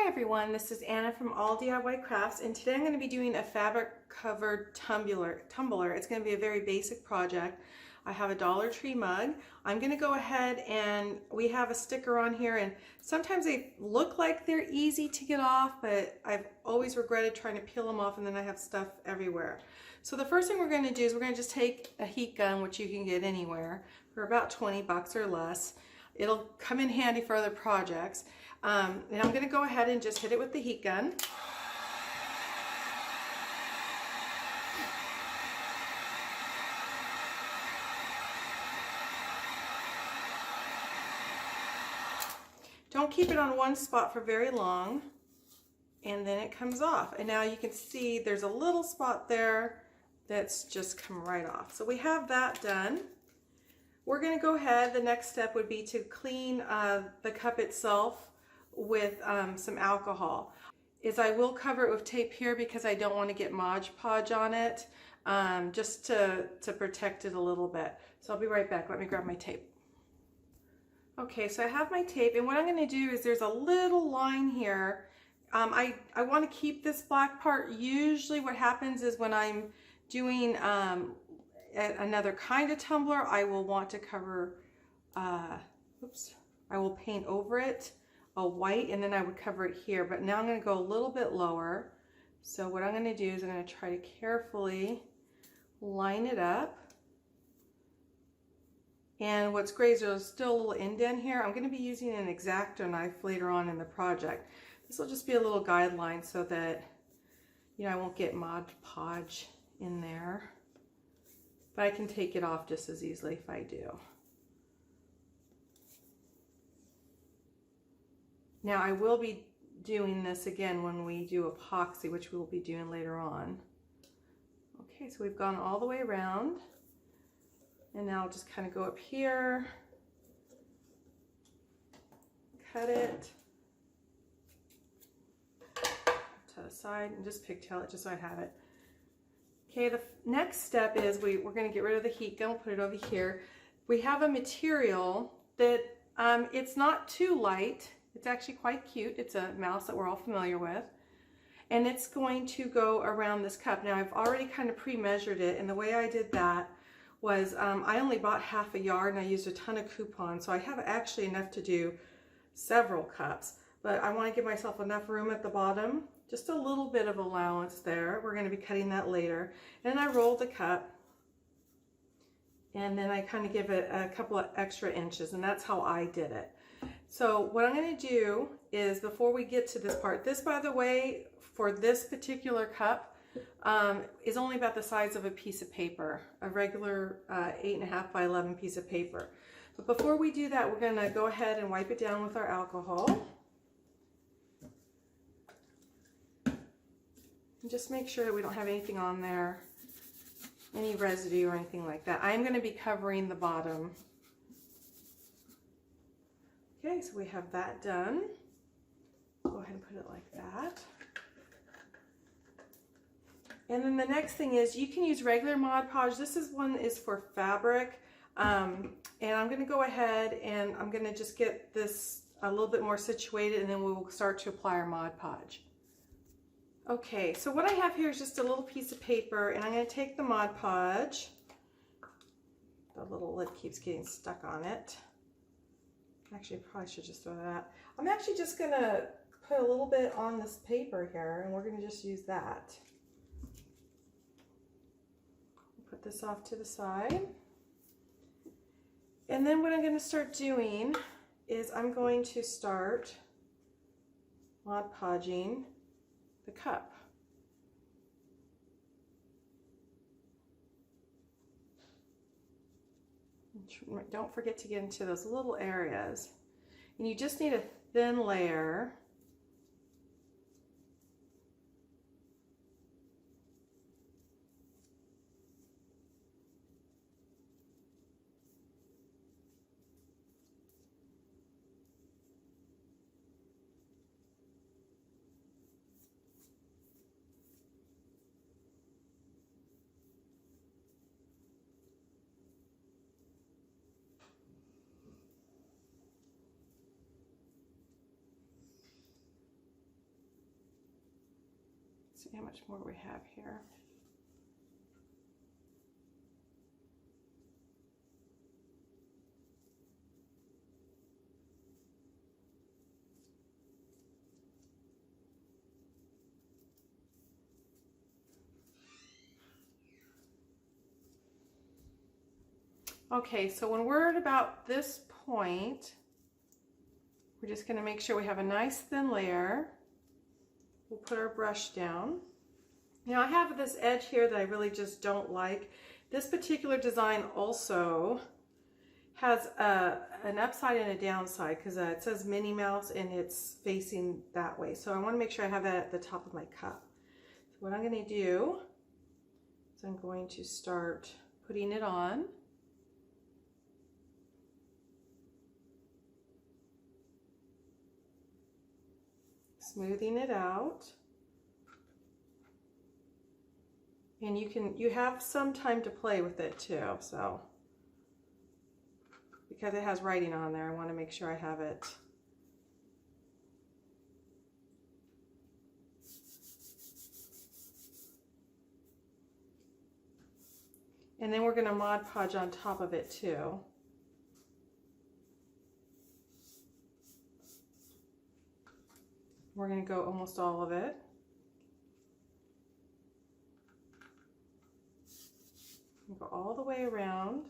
Hi everyone, this is Anna from All DIY Crafts, and today I'm going to be doing a fabric covered tumbler. It's going to be a very basic project. I have a Dollar Tree mug. I'm going to go ahead and we have a sticker on here, and sometimes they look like they're easy to get off, but I've always regretted trying to peel them off and then I have stuff everywhere. So the first thing we're going to do is we're going to just take a heat gun, which you can get anywhere for about 20 bucks or less. It'll come in handy for other projects. And I'm going to go ahead and just hit it with the heat gun. Don't keep it on one spot for very long, and then it comes off. And now you can see there's a little spot there that's just come right off. So we have that done. We're going to go ahead, the next step would be to clean the cup itself with some alcohol. I will cover it with tape here because I don't want to get Mod Podge on it, just to protect it a little bit. So I'll be right back. Let me grab my tape. Okay, so I have my tape, and what I'm going to do is there's a little line here. I want to keep this black part. Usually what happens is when I'm doing another kind of tumbler, I will want to cover, I will paint over it a white, and then I would cover it here, but now I'm going to go a little bit lower. So what I'm going to do is I'm going to try to carefully line it up. And what's great is there's still a little indent here. I'm going to be using an X-Acto knife later on in the project. This will just be a little guideline so that, you know, I won't get Mod Podge in there. But I can take it off just as easily if I do. Now I will be doing this again when we do epoxy, which we will be doing later on. Okay, so we've gone all the way around. And now I'll just kind of go up here, cut it to the side, and just pigtail it just so I have it. Okay, the next step is we're going to get rid of the heat gun. We'll put it over here. We have a material that it's not too light. It's actually quite cute. It's a mouse that we're all familiar with. And it's going to go around this cup. Now I've already kind of pre-measured it, and the way I did that was I only bought half a yard and I used a ton of coupons. So I have actually enough to do several cups, but I want to give myself enough room at the bottom. Just a little bit of allowance there. We're going to be cutting that later. And I rolled the cup, and then I kind of give it a couple of extra inches, and that's how I did it. So what I'm going to do is, before we get to this part, this, by the way, for this particular cup, is only about the size of a piece of paper, a regular 8.5 by 11 piece of paper. But before we do that, we're going to go ahead and wipe it down with our alcohol. And just make sure that we don't have anything on there, any residue or anything like that. I'm going to be covering the bottom. Okay, so we have that done. Go ahead and put it like that. And then the next thing is, you can use regular Mod Podge. This one is for fabric. And I'm going to go ahead and I'm going to just get this a little bit more situated, and then we will start to apply our Mod Podge. Okay, so what I have here is just a little piece of paper, and I'm going to take the Mod Podge. The little lid keeps getting stuck on it. Actually, I probably should just throw that out. I'm actually just going to put a little bit on this paper here, and we're going to just use that. Put this off to the side. And then what I'm going to start doing is I'm going to start Mod Podging the cup. Don't forget to get into those little areas. And you just need a thin layer. Let's see how much more we have here. Okay, so when we're at about this point, we're just going to make sure we have a nice thin layer. We'll put our brush down. Now I have this edge here that I really just don't like. This particular design also has an upside and a downside because it says Minnie Mouse and it's facing that way. So I want to make sure I have that at the top of my cup. So what I'm going to do is I'm going to start putting it on. Smoothing it out. And you have some time to play with it too, so because it has writing on there, I want to make sure I have it. And then we're going to Mod Podge on top of it too. We're going to go almost all of it. Go all the way around.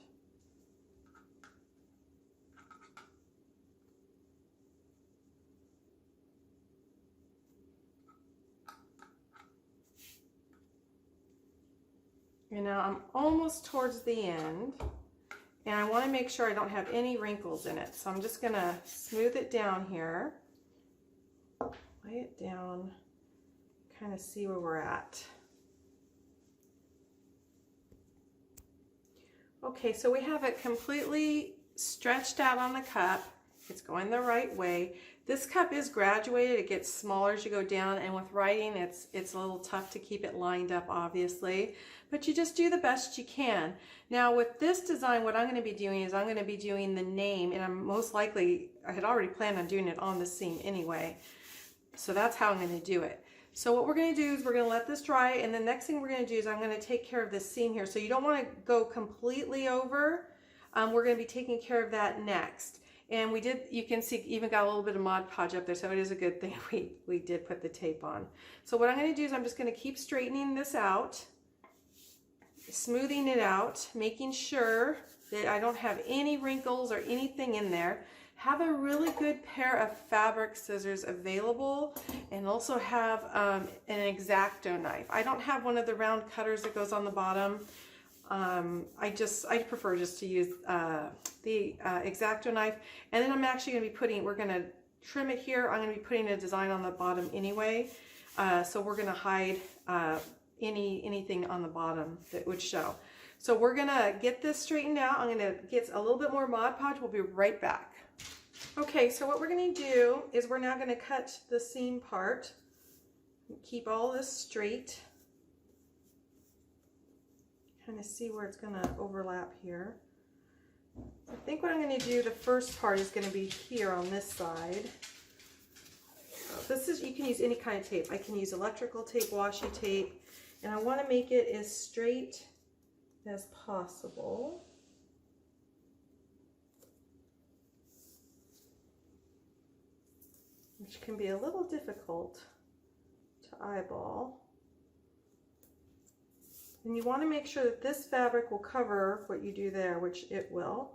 And now I'm almost towards the end, and I want to make sure I don't have any wrinkles in it. So I'm just going to smooth it down here. Lay it down, kind of see where we're at. Okay, so we have it completely stretched out on the cup. It's going the right way. This cup is graduated. It gets smaller as you go down, and with writing, it's a little tough to keep it lined up, obviously, but you just do the best you can. Now with this design, what I'm going to be doing is I'm going to be doing the name, and I'm most likely, I had already planned on doing it on the seam anyway. So that's how I'm going to do it. So what we're going to do is we're going to let this dry, and the next thing we're going to do is I'm going to take care of this seam here. So you don't want to go completely over. We're going to be taking care of that next. And we did, you can see, even got a little bit of Mod Podge up there, so it is a good thing we did put the tape on. So what I'm going to do is I'm just going to keep straightening this out, smoothing it out, making sure that I don't have any wrinkles or anything in there. Have a really good pair of fabric scissors available, and also have an X-Acto knife. I don't have one of the round cutters that goes on the bottom. I prefer just to use the X-Acto knife. And then I'm actually going to be putting, we're going to trim it here. I'm going to be putting a design on the bottom anyway. So we're going to hide anything on the bottom that would show. So we're going to get this straightened out. I'm going to get a little bit more Mod Podge. We'll be right back. Okay, so what we're going to do is we're now going to cut the seam part. Keep all this straight. Kind of see where it's going to overlap here. I think what I'm going to do, the first part is going to be here on this side. This is, you can use any kind of tape. I can use electrical tape, washi tape, and I want to make it as straight as possible. Which can be a little difficult to eyeball. And you want to make sure that this fabric will cover what you do there, which it will.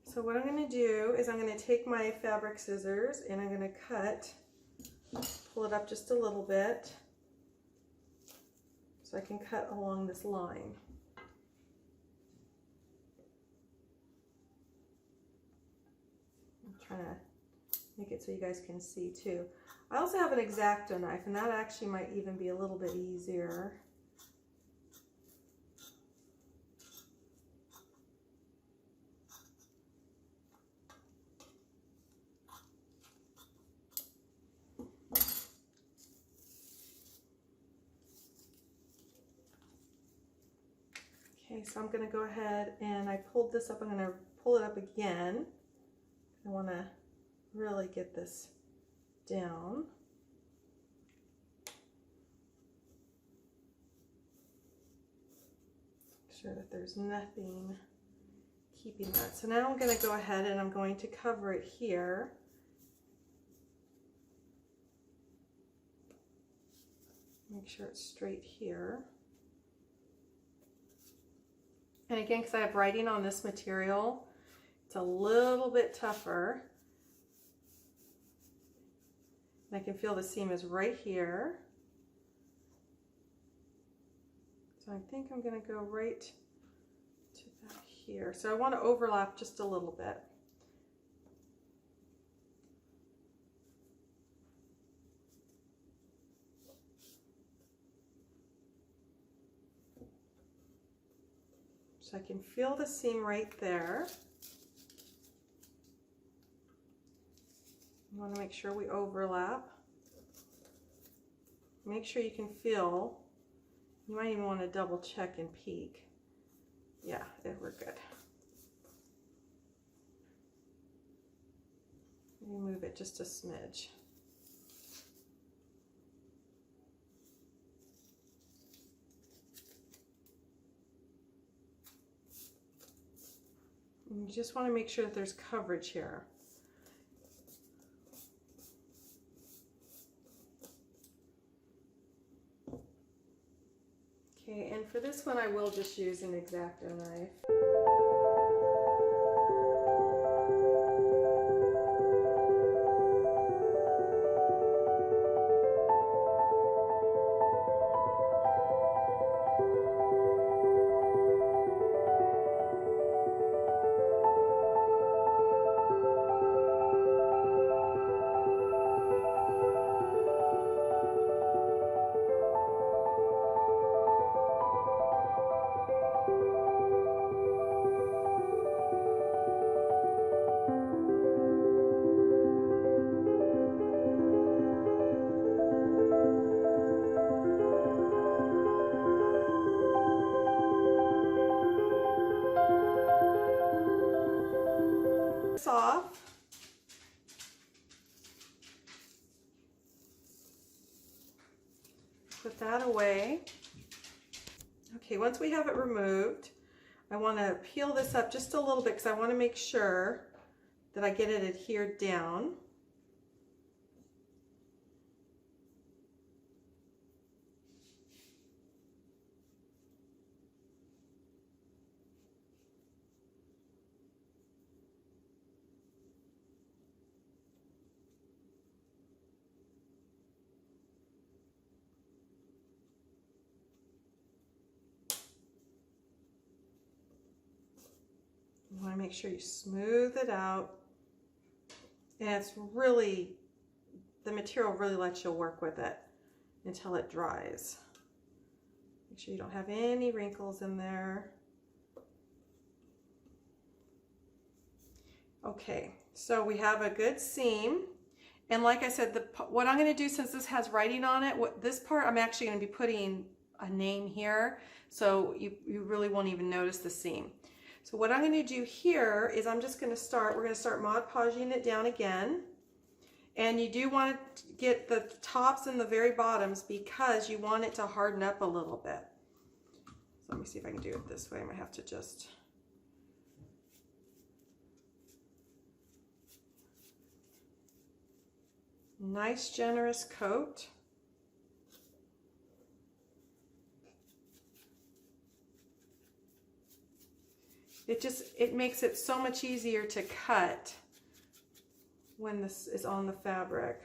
So what I'm going to do is I'm going to take my fabric scissors and I'm going to cut, pull it up just a little bit so I can cut along this line. I'm trying to make it so you guys can see too. I also have an X-Acto knife, and that actually might even be a little bit easier. Okay, so I'm going to go ahead and I pulled this up. I'm going to pull it up again. I want to really get this down. Make sure that there's nothing keeping that. So now I'm going to go ahead and I'm going to cover it here. Make sure it's straight here. And again, because I have writing on this material, it's a little bit tougher. And I can feel the seam is right here. So I think I'm going to go right to that here. So I want to overlap just a little bit. So I can feel the seam right there. You want to make sure we overlap. Make sure you can feel. You might even want to double check and peek. Yeah, we're good. Maybe move it just a smidge. And you just want to make sure that there's coverage here. Okay, and for this one I will just use an X-Acto knife. Off. Put that away. Okay, once we have it removed, I want to peel this up just a little bit because I want to make sure that I get it adhered down. You want to make sure you smooth it out, and it's really, the material really lets you work with it until it dries. Make sure you don't have any wrinkles in there. Okay, so we have a good seam, and like I said, what I'm going to do, since this has writing on it, this part I'm actually going to be putting a name here, so you really won't even notice the seam. So what I'm going to do here is we're going to start Mod Podging it down again. And you do want to get the tops and the very bottoms because you want it to harden up a little bit. So let me see if I can do it this way. I might have to just... Nice generous coat. It makes it so much easier to cut when this is on the fabric.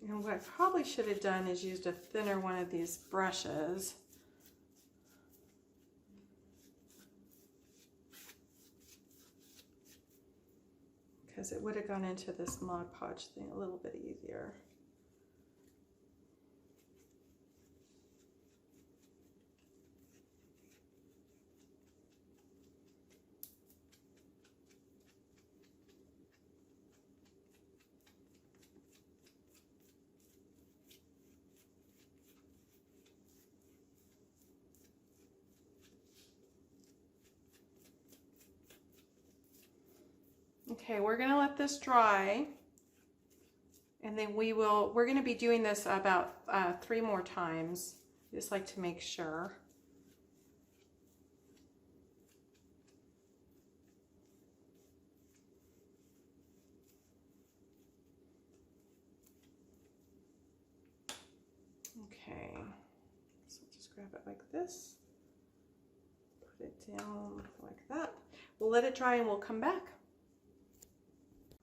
And what I probably should have done is used a thinner one of these brushes. Because it would have gone into this Mod Podge thing a little bit easier. Okay, we're gonna let this dry, and then we're gonna be doing this about 3 more times. Just like to make sure. Okay, so just grab it like this, put it down like that. We'll let it dry and we'll come back.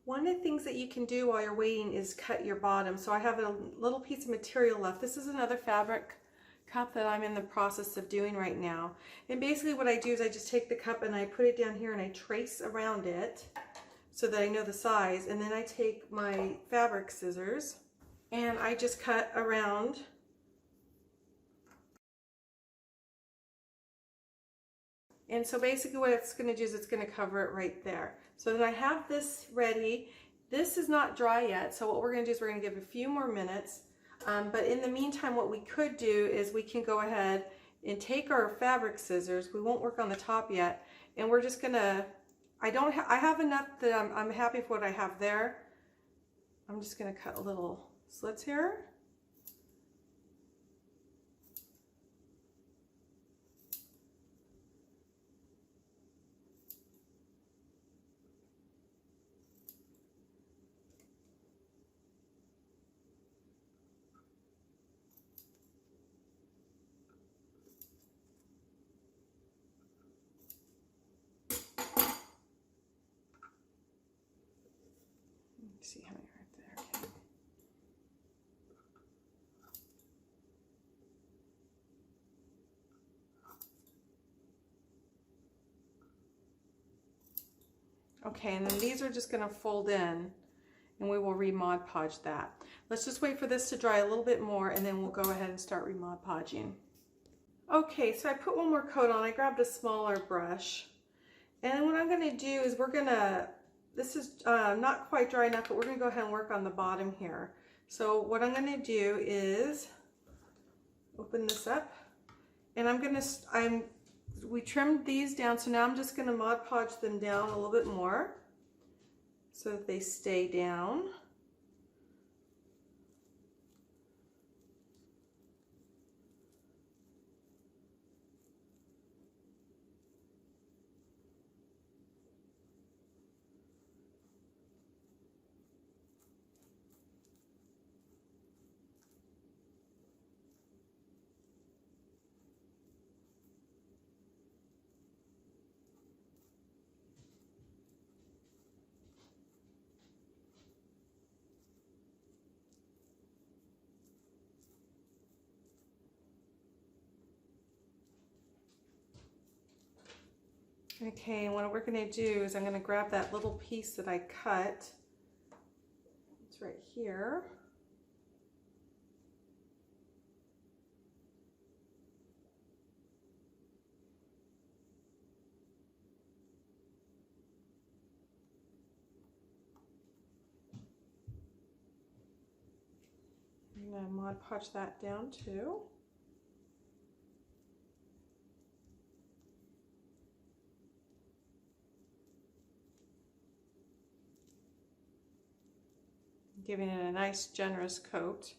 One of the things that you can do while you're waiting is cut your bottom. So I have a little piece of material left. This is another fabric cup that I'm in the process of doing right now. And basically what I do is I just take the cup and I put it down here and I trace around it so that I know the size. And then I take my fabric scissors and I just cut around. And so basically what it's going to do is it's going to cover it right there. So then I have this ready. This is not dry yet, so what we're going to do is we're going to give it a few more minutes. But in the meantime, what we could do is we can go ahead and take our fabric scissors. We won't work on the top yet, and we're just going to, I have enough that I'm happy for what I have there. I'm just going to cut little slits here. See how you're right there. Okay, and then these are just going to fold in, and we will re-Mod Podge that. Let's just wait for this to dry a little bit more, and then we'll go ahead and start re-Mod Podging. Okay, so I put one more coat on. I grabbed a smaller brush, and what I'm going to do is this is not quite dry enough, but we're going to go ahead and work on the bottom here. So what I'm going to do is open this up, and we trimmed these down, so now I'm just going to Mod Podge them down a little bit more so that they stay down. Okay, and what we're going to do is I'm going to grab that little piece that I cut. It's right here. I'm going to Mod Podge that down too. Giving it a nice generous coat.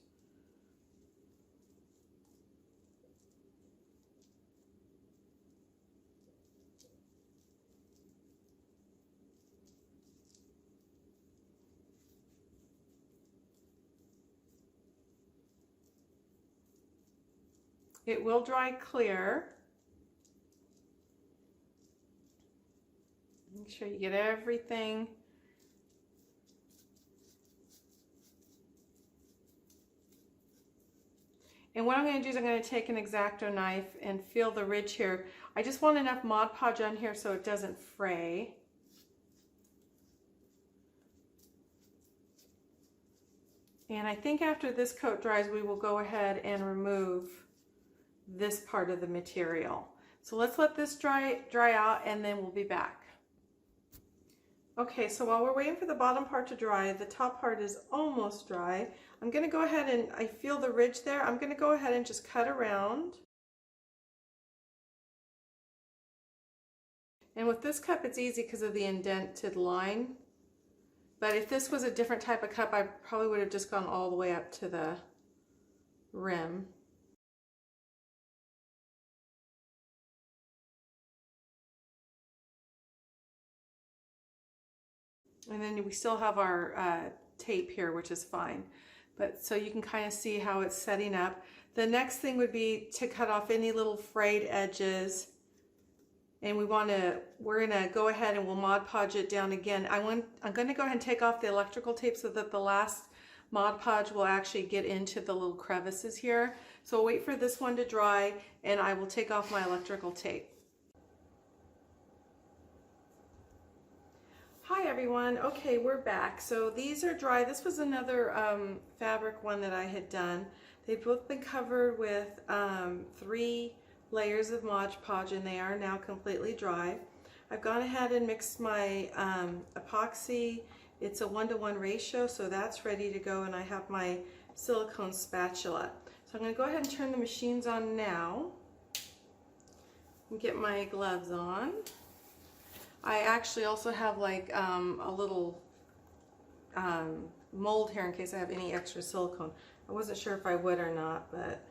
It will dry clear. Make sure you get everything. And what I'm going to do is I'm going to take an X-Acto knife and feel the ridge here. I just want enough Mod Podge on here so it doesn't fray. And I think after this coat dries, we will go ahead and remove this part of the material. So let's let this dry out, and then we'll be back. Okay, so while we're waiting for the bottom part to dry, the top part is almost dry. I'm going to go ahead and I feel the ridge there. I'm going to go ahead and just cut around. And with this cup, it's easy because of the indented line But if this was a different type of cup, I probably would have just gone all the way up to the rim. And then we still have our tape here, which is fine. But so you can kind of see how it's setting up. The next thing would be to cut off any little frayed edges. And we're gonna go ahead and we'll Mod Podge it down again. I'm gonna go ahead and take off the electrical tape so that the last Mod Podge will actually get into the little crevices here. So I'll wait for this one to dry and I will take off my electrical tape. Hi everyone, okay, we're back. So these are dry. This was another fabric one that I had done. They've both been covered with 3 layers of Mod Podge and they are now completely dry. I've gone ahead and mixed my epoxy. It's a 1-to-1 ratio, so that's ready to go, and I have my silicone spatula. So I'm going to go ahead and turn the machines on now and get my gloves on. I actually also have like a little mold here in case I have any extra silicone. I wasn't sure if I would or not, but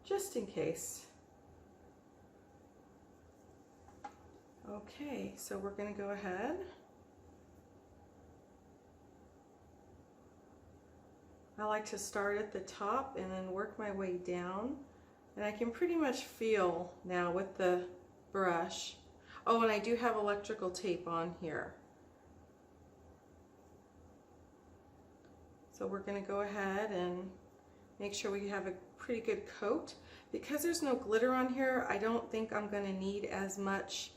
just in case. Okay, so we're going to go ahead. I like to start at the top and then work my way down. And I can pretty much feel now with the brush. Oh, and I do have electrical tape on here. So we're going to go ahead and make sure we have a pretty good coat. Because there's no glitter on here, I don't think I'm going to need as much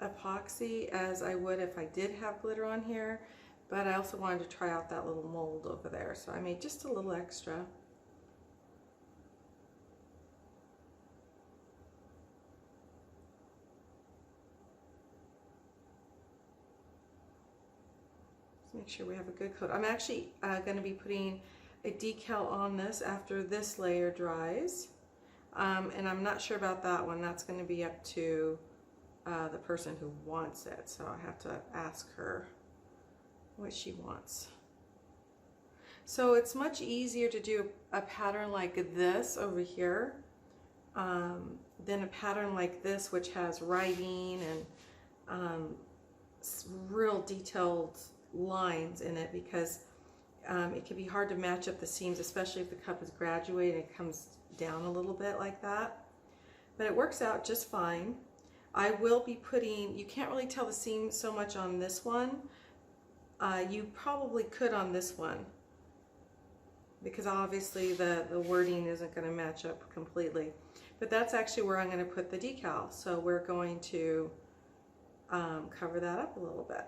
epoxy as I would if I did have glitter on here, but I also wanted to try out that little mold over there, so I made just a little extra. Let's make sure we have a good coat. I'm actually going to be putting a decal on this after this layer dries, and I'm not sure about that one. That's going to be up to the person who wants it, so I have to ask her what she wants. So it's much easier to do a pattern like this over here than a pattern like this, which has writing and real detailed lines in it, because it can be hard to match up the seams, especially if the cup is graduated and it comes down a little bit like that. But it works out just fine. I will be putting, you can't really tell the seam so much on this one. You probably could on this one, because obviously the wording isn't going to match up completely. But that's actually where I'm going to put the decal. So we're going to cover that up a little bit.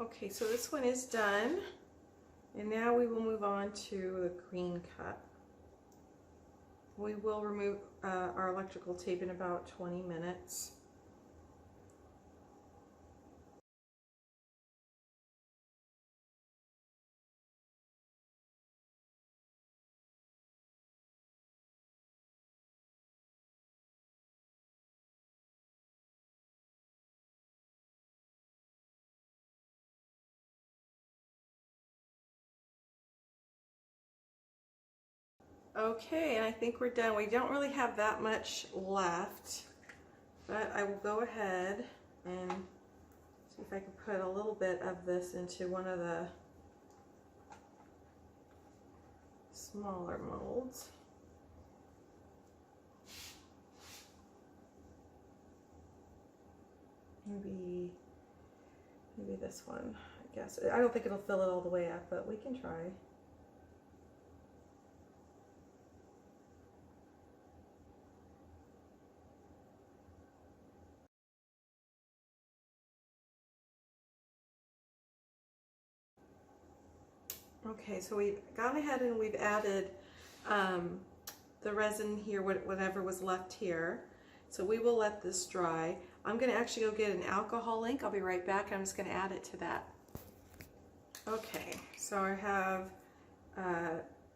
Okay, so this one is done, and now we will move on to the green cup. We will remove our electrical tape in about 20 minutes. Okay, and I think we're done. We don't really have that much left, but I will go ahead and see if I can put a little bit of this into one of the smaller molds. Maybe this one, I guess. I don't think it'll fill it all the way up, but we can try. Okay, so we've gone ahead and we've added the resin here, whatever was left here. So we will let this dry. I'm going to actually go get an alcohol ink. I'll be right back. I'm just going to add it to that. Okay, so I have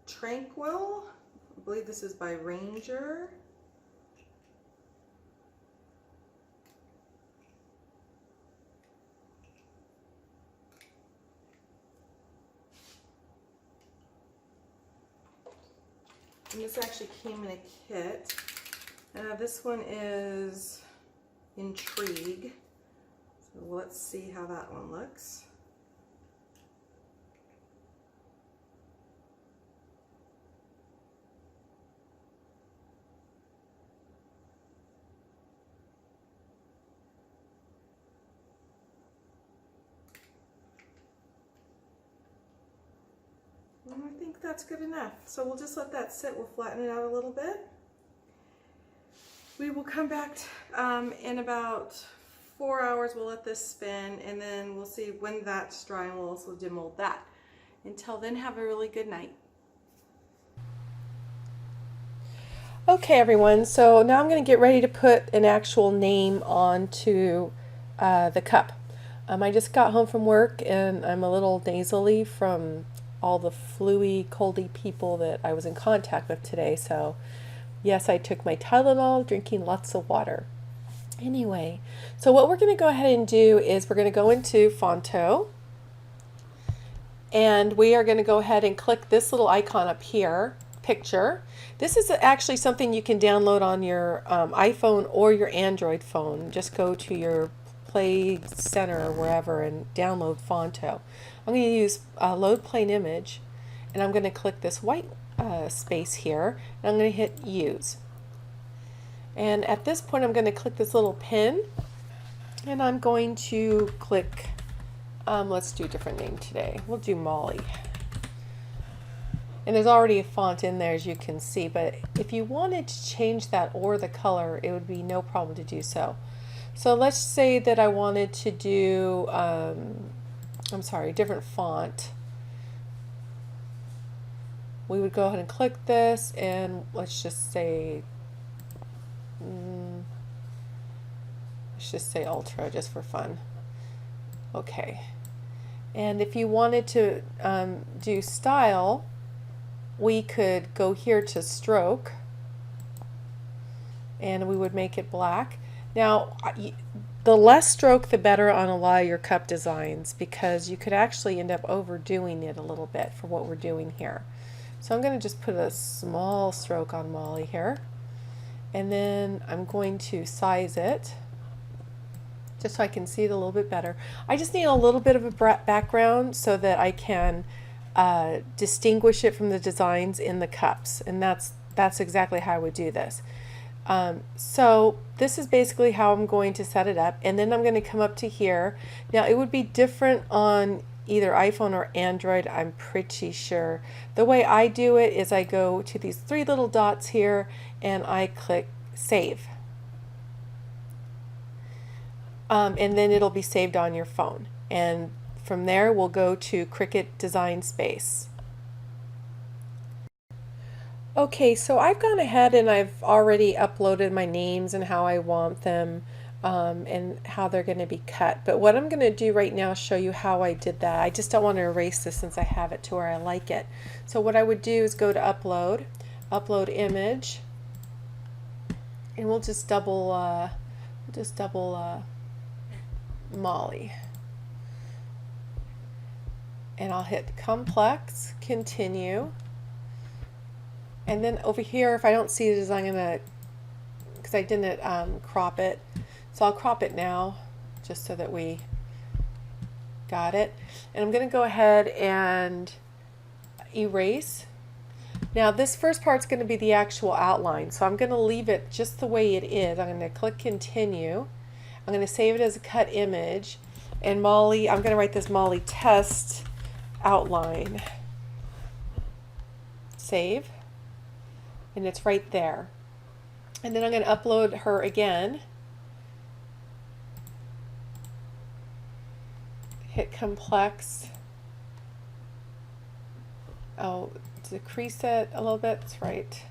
Tranquil. I believe this is by Ranger. And this actually came in a kit. This one is Intrigue. So let's see how that one looks. And I think that's good enough. So we'll just let that sit. We'll flatten it out a little bit. We will come back in about 4 hours. We'll let this spin, and then we'll see when that's dry, and we'll also demold that. Until then, have a really good night. Okay, everyone, so now I'm going to get ready to put an actual name onto the cup. I just got home from work, and I'm a little nasally from all the flu-y, coldy people that I was in contact with today. So yes, I took my Tylenol, drinking lots of water. Anyway, so what we're going to go ahead and do is we're going to go into Phonto, and we are going to go ahead and click this little icon up here, picture. This is actually something you can download on your iPhone or your Android phone. Just go to your Play Center or wherever and download Phonto. I'm going to use load plain image, and I'm going to click this white space here, and I'm going to hit use. And at this point I'm going to click this little pin, and I'm going to click, let's do a different name today. We'll do Molly. And there's already a font in there, as you can see, but if you wanted to change that or the color, it would be no problem to do so. So let's say that I wanted to do, different font. We would go ahead and click this, and let's just say Ultra, just for fun. Okay. And if you wanted to do style, we could go here to stroke, and we would make it black. Now, the less stroke, the better on a lot of your cup designs, because you could actually end up overdoing it a little bit for what we're doing here. So I'm going to just put a small stroke on Molly here, and then I'm going to size it just so I can see it a little bit better. I just need a little bit of a background so that I can distinguish it from the designs in the cups, and that's exactly how I would do this. So this is basically how I'm going to set it up, and then I'm going to come up to here. Now it would be different on either iPhone or Android, I'm pretty sure. The way I do it is I go to these three little dots here, and I click save. And then it'll be saved on your phone. And from there we'll go to Cricut Design Space. Okay, so I've gone ahead and I've already uploaded my names and how I want them and how they're going to be cut. But what I'm going to do right now is show you how I did that. I just don't want to erase this since I have it to where I like it. So what I would do is go to upload, upload image, and we'll just double Molly. And I'll hit complex, continue. And then over here, if I don't see it, I'm gonna, because I didn't crop it, so I'll crop it now, just so that we got it. And I'm gonna go ahead and erase. Now this first part's gonna be the actual outline, so I'm gonna leave it just the way it is. I'm gonna click continue. I'm gonna save it as a cut image, and Molly, I'm gonna write this Molly test outline. Save. And it's right there. And then I'm going to upload her again. Hit complex. Oh, decrease it a little bit. That's right.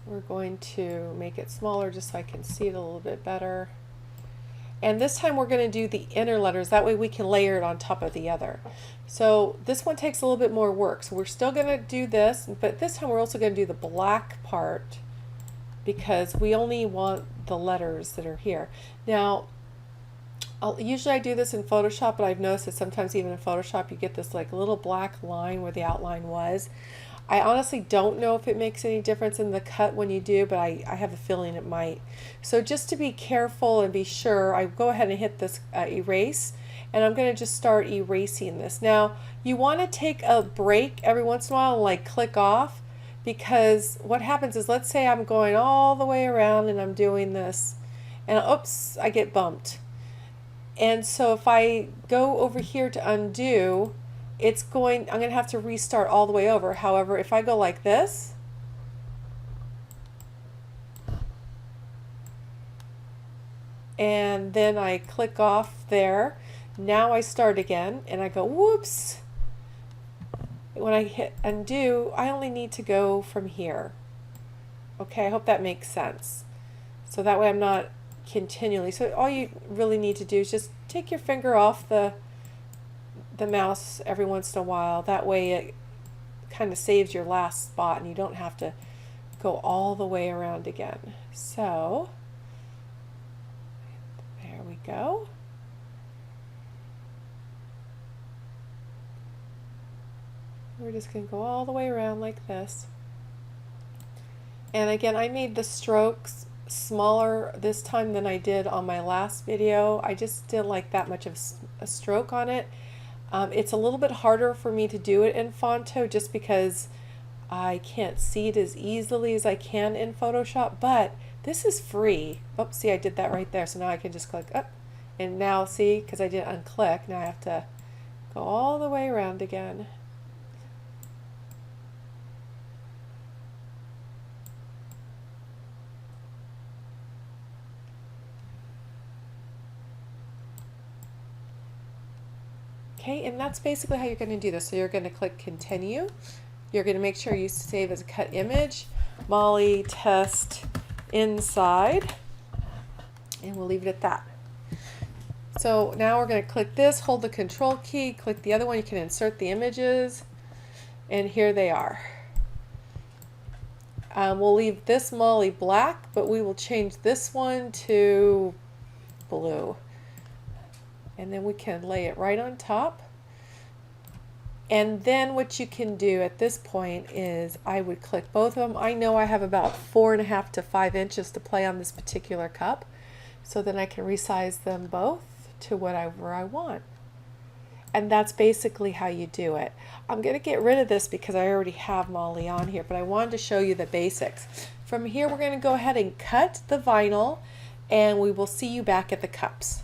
We're going to make it smaller just so I can see it a little bit better. And this time we're going to do the inner letters. That way we can layer it on top of the other. So this one takes a little bit more work. So we're still going to do this, but this time we're also going to do the black part because we only want the letters that are here. Now, usually I do this in Photoshop, but I've noticed that sometimes even in Photoshop you get this like little black line where the outline was. I honestly don't know if it makes any difference in the cut when you do, but I have a feeling it might. So just to be careful and be sure, I go ahead and hit this erase, and I'm going to just start erasing this. Now, you want to take a break every once in a while and like click off, because what happens is, let's say I'm going all the way around and I'm doing this, and oops, I get bumped. And so if I go over here to undo, I'm going to have to restart all the way over. However, if I go like this, and then I click off there, now I start again and I go whoops. When I hit undo, I only need to go from here. Okay, I hope that makes sense. So that way I'm not continually, so all you really need to do is just take your finger off the mouse every once in a while. That way it kind of saves your last spot and you don't have to go all the way around again. So there we go. We're just going to go all the way around like this. And again, I made the strokes smaller this time than I did on my last video. I just didn't like that much of a stroke on it. It's a little bit harder for me to do it in Phonto just because I can't see it as easily as I can in Photoshop, but this is free. Oops, see, I did that right there, so now I can just click up, and now see, because I didn't unclick, now I have to go all the way around again. Okay, and that's basically how you're going to do this. So you're going to click continue. You're going to make sure you save as a cut image, Molly test inside, and we'll leave it at that. So now we're going to click this, hold the control key, click the other one, you can insert the images, and here they are. We'll leave this Molly black, but we will change this one to blue. And then we can lay it right on top. And then what you can do at this point is I would click both of them. I know I have about 4.5 to 5 inches to play on this particular cup, so then I can resize them both to whatever I want. And that's basically how you do it. I'm going to get rid of this because I already have Molly on here, but I wanted to show you the basics. From here we're going to go ahead and cut the vinyl, and we will see you back at the cups.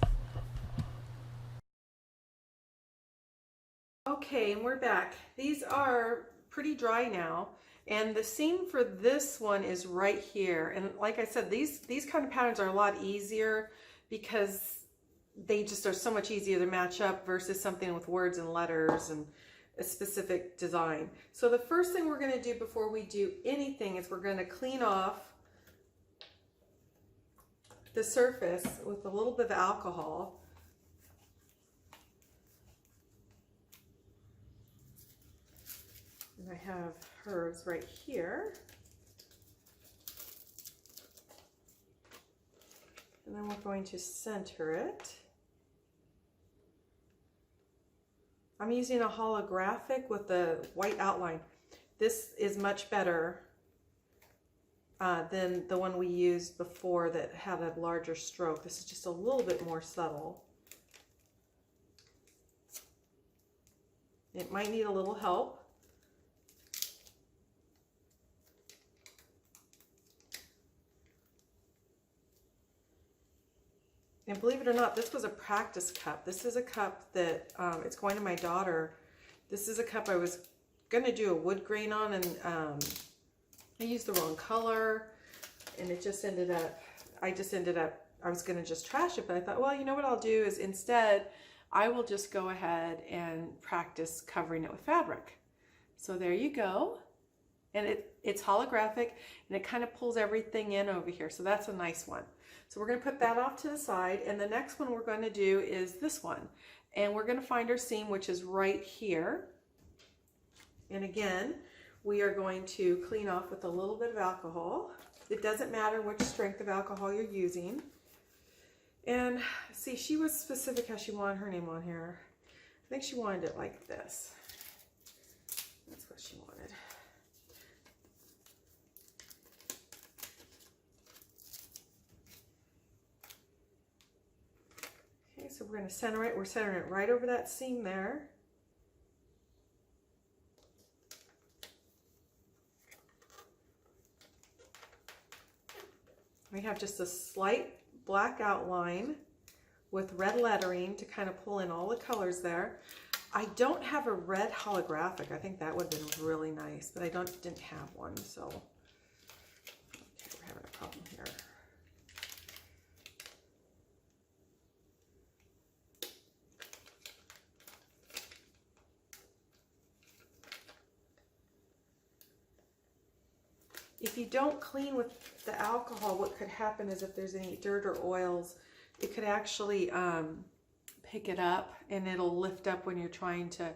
Okay, and we're back. These are pretty dry now, and the seam for this one is right here. And like I said, these kind of patterns are a lot easier because they just are so much easier to match up versus something with words and letters and a specific design. So the first thing we're going to do before we do anything is we're going to clean off the surface with a little bit of alcohol. And I have hers right here. And then we're going to center it. I'm using a holographic with a white outline. This is much better than the one we used before that had a larger stroke. This is just a little bit more subtle. It might need a little help. And believe it or not, this was a practice cup. This is a cup that it's going to my daughter. This is a cup I was going to do a wood grain on, and I used the wrong color, and it just ended up, I was going to just trash it, but I thought, well, you know what I'll do is instead, I will just go ahead and practice covering it with fabric. So there you go. And it's holographic, and it kind of pulls everything in over here. So that's a nice one. So we're going to put that off to the side. And the next one we're going to do is this one. And we're going to find our seam, which is right here. And again, we are going to clean off with a little bit of alcohol. It doesn't matter which strength of alcohol you're using. And see, she was specific how she wanted her name on here. I think she wanted it like this. That's what she wanted. Okay, so we're going to center it. We're centering it right over that seam there. We have just a slight black outline with red lettering to kind of pull in all the colors there. I don't have a red holographic. I think that would have been really nice, but I didn't have one, so okay, we're having a problem here. If you don't clean with the alcohol, what could happen is if there's any dirt or oils, it could actually pick it up, and it'll lift up when you're trying to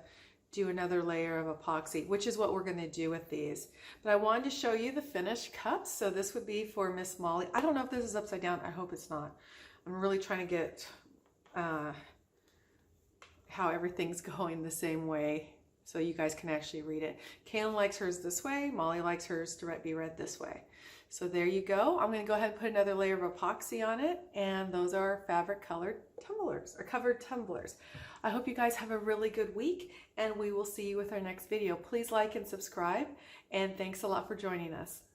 do another layer of epoxy, which is what we're going to do with these. But I wanted to show you the finished cups. So this would be for Miss Molly. I don't know if this is upside down. I hope it's not. I'm really trying to get how everything's going the same way, so you guys can actually read it. Kaylin likes hers this way. Molly likes hers to be read this way. So there you go. I'm going to go ahead and put another layer of epoxy on it. And those are fabric colored tumblers, or covered tumblers. I hope you guys have a really good week, and we will see you with our next video. Please like and subscribe. And thanks a lot for joining us.